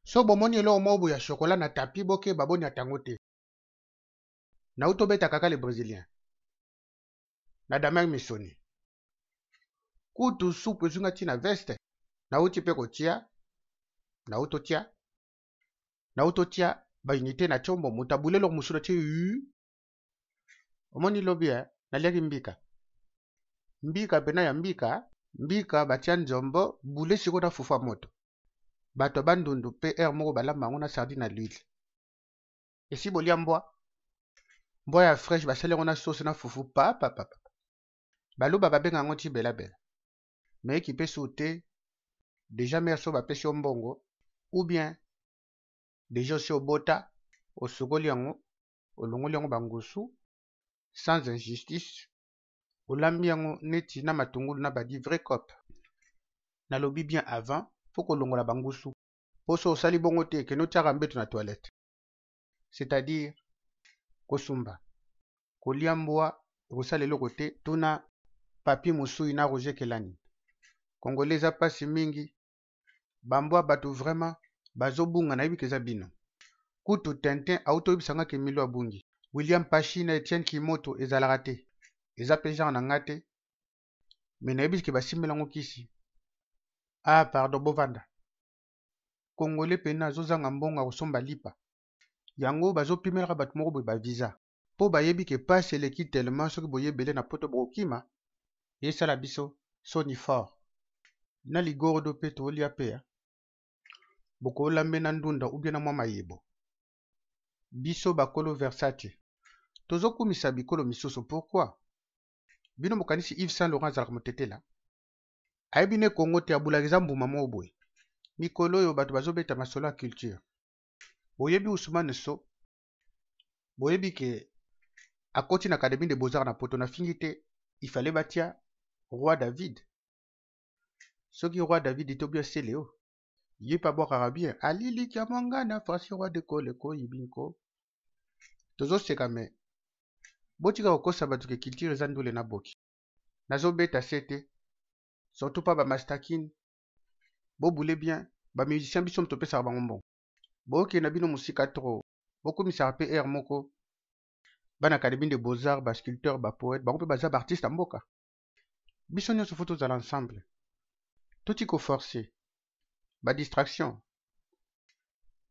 So bomoni eloko moko ya chocolat na tapi boke baboni atango te. Na utobeta kaka le brésilien. Na damer misoni. Kutu soupe zunga tina veste. Na uti pe kotia. Na utotia. Na utotia ba unité na chombo mutabule lo musura ti omoni lobia na liaki mbika. Mbika pena ya mbika batia nzombo bule siko na fufa moto. Bato bandundu pe moko balamba ngo na sardine à l'huile. Esi bolia mbwa ya fresh basale ngo na sauce na fufu pa. Baluba babenga ngo ti bela. Mais qui peut sauter déjà merso ba pesi mbongo ou bien déjà si obota osokoli yango olongoli yango bangusu sans injustice olambi yango neti na matungulu na badi vrai cop na lobi bien avant faut kolongola bangusu poso osali bongo te keno tiaka mbeto na toilette, c'est-à-dire kosumba kolia mbwa ekosala eloko te tuna papier mosui na Roger Kelani. Congolais eza pasi mingi bambwa bato vraiment bazobunga na yebi keza bino kutu Tintin autoyebisanga ke milo abungi. William Pachi na Etienne Kimoto ezalaka te eza pe genre na nga te me nayebi ke basimbelango kisi. Ah pardon bovanda Congolais pena azozanga mbongo akosomba lipa yango bazopimelaka bato moko boye bavisa mpo bayebi ke pasi eleki tellement soki boyebele na poto bokokima esala biso soni fort na ligordo pe tolia pe bokolambe na ndunda ubie na mwa mayebo biso bakolo Versace tozokumisa bikolo misusu. Pourquoi bino mokanisi Yves Saint Laurent azalaka motetela ayebi ne Kongo te abulaka eza mbuma moko boye mikolo oyo bato bazobeta masolo ya culture. Boyebi Ousmane So boyebi ke akoti na Académie des Beaux-Arts na poto na fingi te ifale batia Roi David. Soki Roi David itobia seleo ye pa bwakaka bien alili kia mwangana fasi roi de koleko yibinko tozoseka me botika kokosa bato ke culture eza ndule na boki nazobeta sete surtout pa bamastakin bobule bien bamusicien biso topesaka bango mbongo bokenda bino mosika tro bokomisaka pe aire moko bana Académie des Beaux-Arts basculpteur bapoète bango mpe baza baartiste ya mboka biso nyonso fo tozala ensemble toti koforce badistraction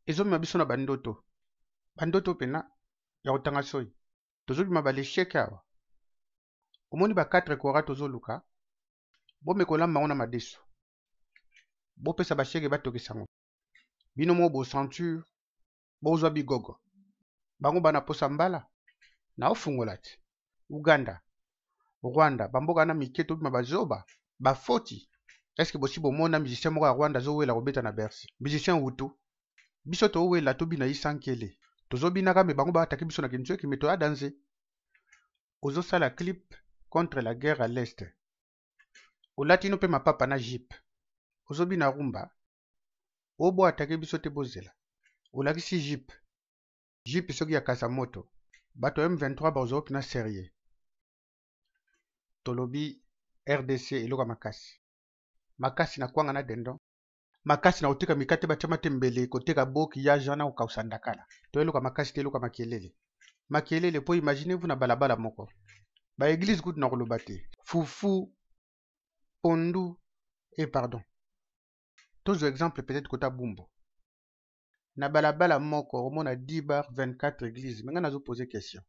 ezomema biso na bandoto pena ya kotanga soi tozobima balesheke awa omoni ba 4 kora tozoluka bomekolamba ngo na madeso bopesa basheke batokisango bino mo bo ceinture bozwa bigogo bango bana posa mbala na ofungola ti Uganda Rwanda bamboka na mike tobima bazoba bafoti. Est-ce que bosi bomona musicien moko ya Rwanda azowela kobeta na Bercy musicien wutu biso towela tobina isankele tozobinaka me bango baataki biso na kinzweki me toya danse ozosala clip contre la guerre à l'est olatino mpe mapapa na jipe ozobina rumba obo atake biso te bozela olakisi jipe soki ya kasa moto bato M23 bazoki na sérieux tolobi RDC eloka makasi na kwanga na dendo makasi na koteka mikate batiama te mbele koteka boki ya jana kokausa ndakala toyeluka makasi te eluka makelele po imaginez-vous na balabala moko baeglise kutu na koloba te fufu pondu pardon tozwa exemple peut-être kota bumbo na balabala moko omona 10 bar 24 église menga nazopose question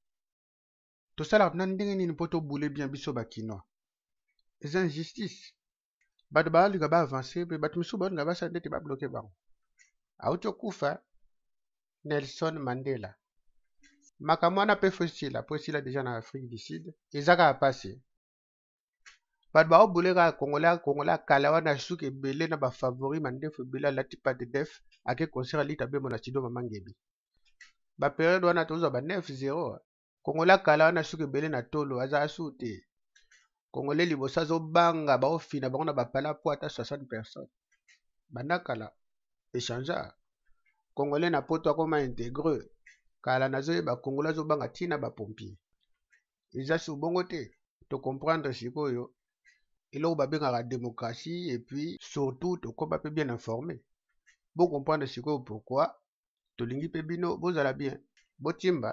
tosalaka na ndenge nini mpo tobule bien biso bakinois eza injustice bato baalinga baavance mpe bato misusu baolinga basala ndete babloke bango auti okufa Nelson Mandela makambo wana mpe fo esila deja na Afrique du Sud eza kaka pasi bato baobule kaka Congolais akala wana suki ebele na bafavori mandefu ebele alati pa de def ake concert alita bemo na studio Mama Ngebi baperiode wana tozwa ba 9-0 Congolais akala wana suki ebele na tolo aza asu te Congolais liboso azobanga baofina bango na bapala po ata 60 personnes bandakala échangea Congolais na poto akoma intégreux kala nazoyeba Congolais azobanga ntina bapompier eza si bongo te tocomprendre sikoyo eloko babengaka démocratie et puis surtout tokoma mpe bien informé Bo comprendre sikoyo pourquoi tolingi pe bino bozala bien. Botimba.